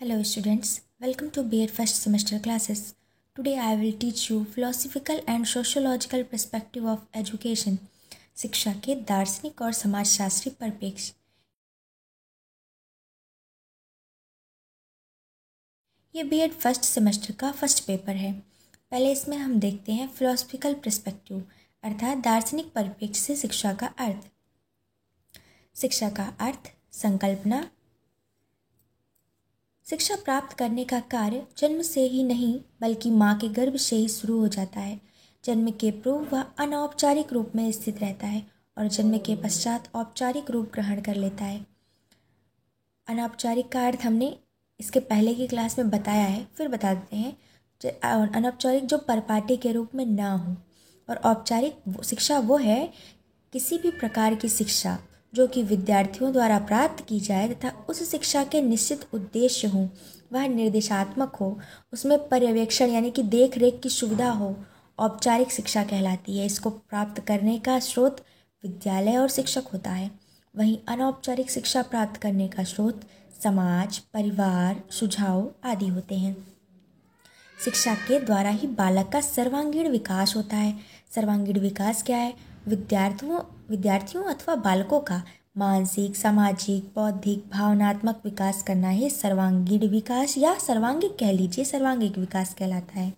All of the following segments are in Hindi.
Hello students, welcome to BEd first semester classes. Today I will teach you philosophical and sociological perspective of education. शिक्षा के दार्शनिक और समाजशास्त्री परिप्रेक्ष्य। ये बीएड फर्स्ट सेमेस्टर का फर्स्ट पेपर है। पहले इसमें हम देखते हैं फिलोसफिकल पर्सपेक्टिव अर्थात दार्शनिक परिप्रेक्ष्य से शिक्षा का अर्थ। शिक्षा का अर्थ संकल्पना। शिक्षा प्राप्त करने का कार्य जन्म से ही नहीं बल्कि माँ के गर्भ से ही शुरू हो जाता है। जन्म के पूर्व वह अनौपचारिक रूप में स्थित रहता है और जन्म के पश्चात औपचारिक रूप ग्रहण कर लेता है। अनौपचारिक का अर्थ हमने इसके पहले की क्लास में बताया है, फिर बता देते हैं। अनौपचारिक जो परिपाटी के रूप में ना हो और औपचारिक शिक्षा वो है किसी भी प्रकार की शिक्षा जो कि विद्यार्थियों द्वारा प्राप्त की जाए तथा उस शिक्षा के निश्चित उद्देश्य हों, वह निर्देशात्मक हो, उसमें पर्यवेक्षण यानी कि देख रेख की सुविधा हो, औपचारिक शिक्षा कहलाती है। इसको प्राप्त करने का स्रोत विद्यालय और शिक्षक होता है। वहीं अनौपचारिक शिक्षा प्राप्त करने का स्रोत समाज, परिवार, सुझाव आदि होते हैं। शिक्षा के द्वारा ही बालक का सर्वांगीण विकास होता है। सर्वांगीण विकास क्या है? विद्यार्थियों अथवा बालकों का मानसिक, सामाजिक, बौद्धिक, भावनात्मक विकास करना ही सर्वांगीण विकास या सर्वांगिक कह लीजिए, सर्वांगिक विकास कहलाता है।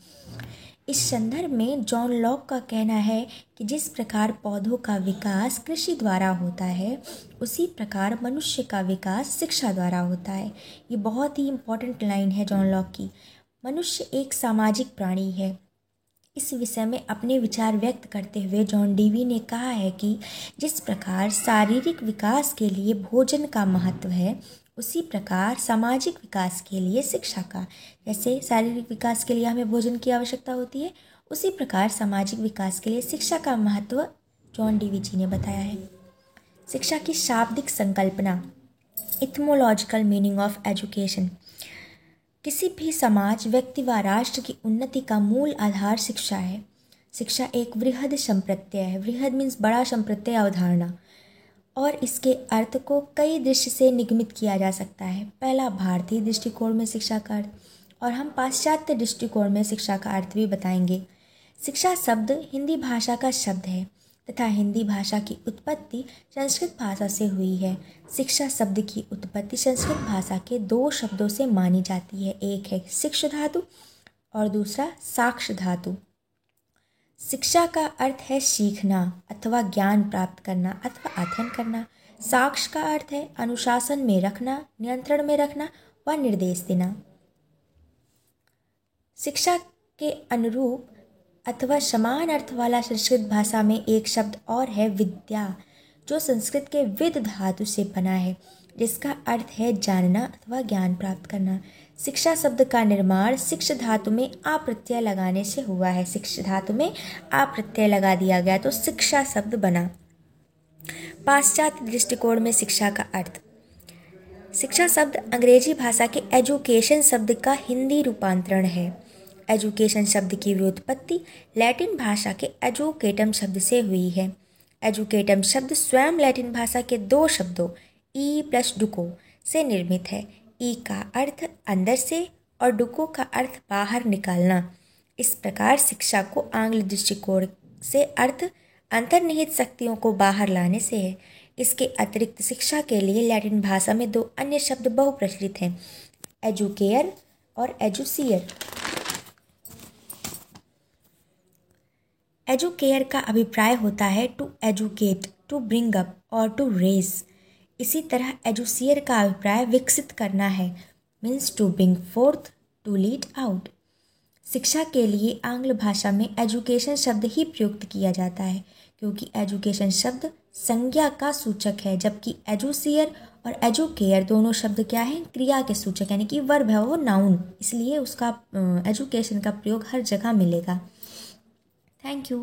इस संदर्भ में जॉन लॉक का कहना है कि जिस प्रकार पौधों का विकास कृषि द्वारा होता है उसी प्रकार मनुष्य का विकास शिक्षा द्वारा होता है। ये बहुत ही इम्पोर्टेंट लाइन है जॉन लॉक की। मनुष्य एक सामाजिक प्राणी है। इस विषय में अपने विचार व्यक्त करते हुए जॉन डीवी ने कहा है कि जिस प्रकार शारीरिक विकास के लिए भोजन का महत्व है उसी प्रकार सामाजिक विकास के लिए शिक्षा का, जैसे शारीरिक विकास के लिए हमें भोजन की आवश्यकता होती है उसी प्रकार सामाजिक विकास के लिए शिक्षा का महत्व जॉन डीवी जी ने बताया है। शिक्षा की शाब्दिक संकल्पना, इथमोलॉजिकल मीनिंग ऑफ एजुकेशन। किसी भी समाज, व्यक्ति व राष्ट्र की उन्नति का मूल आधार शिक्षा है। शिक्षा एक वृहद संप्रत्यय है। वृहद मीन्स बड़ा, संप्रत्यय अवधारणा, और इसके अर्थ को कई दृष्टि से निगमित किया जा सकता है। पहला भारतीय दृष्टिकोण में शिक्षा का अर्थ, और हम पाश्चात्य दृष्टिकोण में शिक्षा का अर्थ भी बताएंगे। शिक्षा शब्द हिंदी भाषा का शब्द है तथा हिंदी भाषा की उत्पत्ति संस्कृत भाषा से हुई है। शिक्षा शब्द की उत्पत्ति संस्कृत भाषा के दो शब्दों से मानी जाती है, एक है शिक्ष धातु और दूसरा साक्ष धातु। शिक्षा का अर्थ है सीखना अथवा ज्ञान प्राप्त करना अथवा अध्ययन करना। साक्ष का अर्थ है अनुशासन में रखना, नियंत्रण में रखना व निर्देश देना। शिक्षा के अनुरूप अथवा समान अर्थ वाला संस्कृत भाषा में एक शब्द और है विद्या, जो संस्कृत के विद धातु से बना है, जिसका अर्थ है जानना अथवा ज्ञान प्राप्त करना। शिक्षा शब्द का निर्माण शिक्ष धातु में आ प्रत्यय लगाने से हुआ है। शिक्ष धातु में आ प्रत्यय लगा दिया गया तो शिक्षा शब्द बना। पाश्चात्य दृष्टिकोण में शिक्षा का अर्थ, शिक्षा शब्द अंग्रेजी भाषा के एजुकेशन शब्द का हिंदी रूपांतरण है। एजुकेशन शब्द की व्युत्पत्ति लैटिन भाषा के एजुकेटम शब्द से हुई है। एजुकेटम शब्द स्वयं लैटिन भाषा के दो शब्दों ई प्लस डुको से निर्मित है। ई का अर्थ अंदर से और डुको का अर्थ बाहर निकालना। इस प्रकार शिक्षा को आंग्ल दृष्टिकोण से अर्थ अंतर्निहित शक्तियों को बाहर लाने से है। इसके अतिरिक्त शिक्षा के लिए लैटिन भाषा में दो अन्य शब्द बहुप्रचलित हैं, एजुकेयर और एजुसियर। एजुकेयर का अभिप्राय होता है to educate, to bring up और टू रेज। इसी तरह एजुसियर का अभिप्राय विकसित करना है, means to bring forth, to lead out. शिक्षा के लिए आंग्ल भाषा में एजुकेशन शब्द ही प्रयुक्त किया जाता है क्योंकि एजुकेशन शब्द संज्ञा का सूचक है, जबकि एजुसियर और एजुकेयर दोनों शब्द क्या हैं? क्रिया के सूचक, यानी कि वर्ब है वो, नाउन, इसलिए उसका एजुकेशन का प्रयोग हर जगह मिलेगा। Thank you.